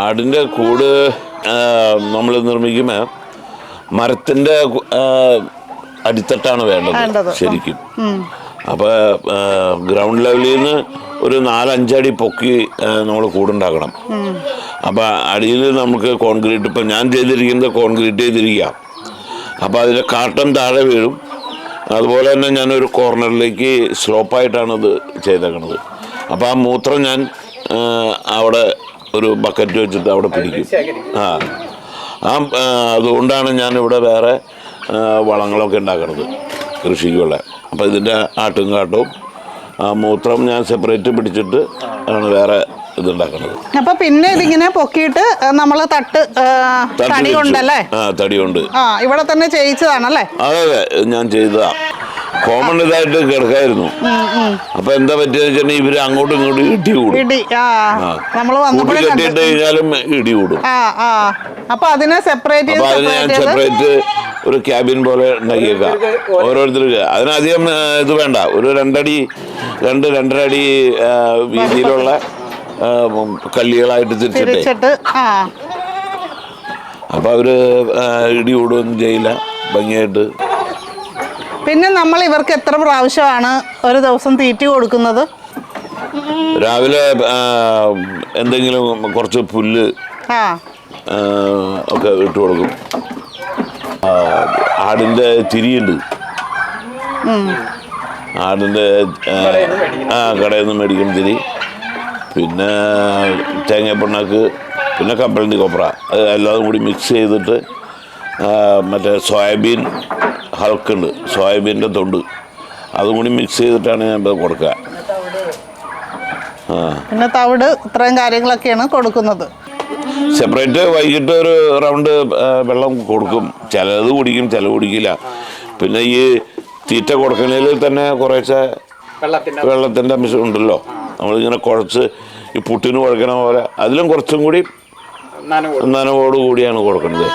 ആടിൻ്റെ കൂട് നമ്മൾ നിർമ്മിക്കുമ്പോൾ മരത്തിൻ്റെ അടിത്തട്ടാണ് വേണ്ടത് ശരിക്കും. അപ്പോൾ ഗ്രൗണ്ട് ലെവലിൽ നിന്ന് ഒരു 4-5 അടി പൊക്കി നമ്മൾ കൂടുണ്ടാക്കണം. അപ്പോൾ അടിയിൽ നമുക്ക് കോൺക്രീറ്റ്, ഇപ്പം ഞാൻ ചെയ്തിരിക്കുന്നത് കോൺക്രീറ്റ് ചെയ്തിരിക്കുക. അപ്പോൾ അതിൻ്റെ കാട്ടം താഴെ വീഴും. അതുപോലെ തന്നെ ഞാനൊരു കോർണറിലേക്ക് സ്ലോപ്പായിട്ടാണ് ഇത് ചെയ്തേക്കണത്. അപ്പോൾ ആ മൂത്രം ഞാൻ അവിടെ ഒരു ബക്കറ്റ് വെച്ചിട്ട് അവിടെ പിടിക്കും. അതുകൊണ്ടാണ് ഞാനിവിടെ വേറെ വളങ്ങളൊക്കെ ഉണ്ടാക്കുന്നത് കൃഷിക്കുള്ള. അപ്പോൾ ഇതിൻ്റെ ആട്ടും കാട്ടവും മൂത്രം ഞാൻ സെപ്പറേറ്റ് പിടിച്ചിട്ട് ആണ് വേറെ ഇതുണ്ടാക്കുന്നത്. അപ്പൊ പിന്നെ ഇതിങ്ങനെ പൊക്കിയിട്ട് നമ്മള് തടി കൊണ്ടല്ലേ? തടി കൊണ്ട് ഇവിടെ തന്നെ ചെയ്യിച്ചതാണല്ലേ? അതെ അതെ, ഞാൻ ചെയ്തതാ. കോമൺ ഇതായിട്ട് കിടക്കായിരുന്നു. അപ്പൊ എന്താ പറ്റിയെന്ന് വെച്ചാൽ ഇവര് അങ്ങോട്ടും ഇങ്ങോട്ടും ഇടി കൂടും. കെട്ടിയിട്ട് കഴിഞ്ഞാലും ഇടി കൂടും. അപ്പൊ അതിനെ സെപ്പറേറ്റ് ഞാൻ സെപ്പറേറ്റ് ഒരു ക്യാബിൻ പോലെ ഉണ്ടാക്കിയേക്കാം ഓരോരുത്തർക്ക്. അതിനധികം ഇത് വേണ്ട, ഒരു 2-2.5 അടി വീതിയിലുള്ള കല്ലികളായിട്ട് തിരിച്ചിട്ട് അപ്പൊ അവര് ഇടി കൂടുകയൊന്നും ചെയ്യില്ല, ഭംഗിയായിട്ട്. പിന്നെ നമ്മൾ ഇവർക്ക് എത്ര പ്രാവശ്യമാണ് ഒരു ദിവസം തീറ്റി കൊടുക്കുന്നത്? രാവിലെ എന്തെങ്കിലും കുറച്ച് പുല്ല് ഒക്കെ ഇട്ട് കൊടുക്കും. ആടിൻ്റെ തിരിയുണ്ട്, ആടിൻ്റെ കടയിൽ നിന്ന് മേടിക്കുന്ന തിരി, പിന്നെ തേങ്ങാപ്പിണ്ണാക്ക്, പിന്നെ കപ്പലണ്ടി കൊപ്ര, അത് എല്ലാതും കൂടി മിക്സ് ചെയ്തിട്ട് മറ്റേ സോയാബീൻ ഹൽക്കുണ്ട്, സോയാബീൻ്റെ തൊണ്ട്, അതും കൂടി മിക്സ് ചെയ്തിട്ടാണ് ഞാൻ കൊടുക്കുക. പിന്നെ തവിട്, ഇത്രയും കാര്യങ്ങളൊക്കെയാണ് കൊടുക്കുന്നത്. സെപ്പറേറ്റ് വൈകിട്ട് ഒരു റൗണ്ട് വെള്ളം കൊടുക്കും. ചിലത് കുടിക്കും, ചില കുടിക്കില്ല. പിന്നെ ഈ തീറ്റ കൊടുക്കുന്നതിൽ തന്നെ കുറേശ്ശെ വെള്ളത്തിൻ്റെ അംശം ഉണ്ടല്ലോ. നമ്മളിങ്ങനെ കുഴച്ച് ഈ പുട്ടിന് കുഴക്കണ പോലെ അതിലും കുറച്ചും കൂടി നനവോട് കൂടിയാണ് കൊടുക്കുന്നത്.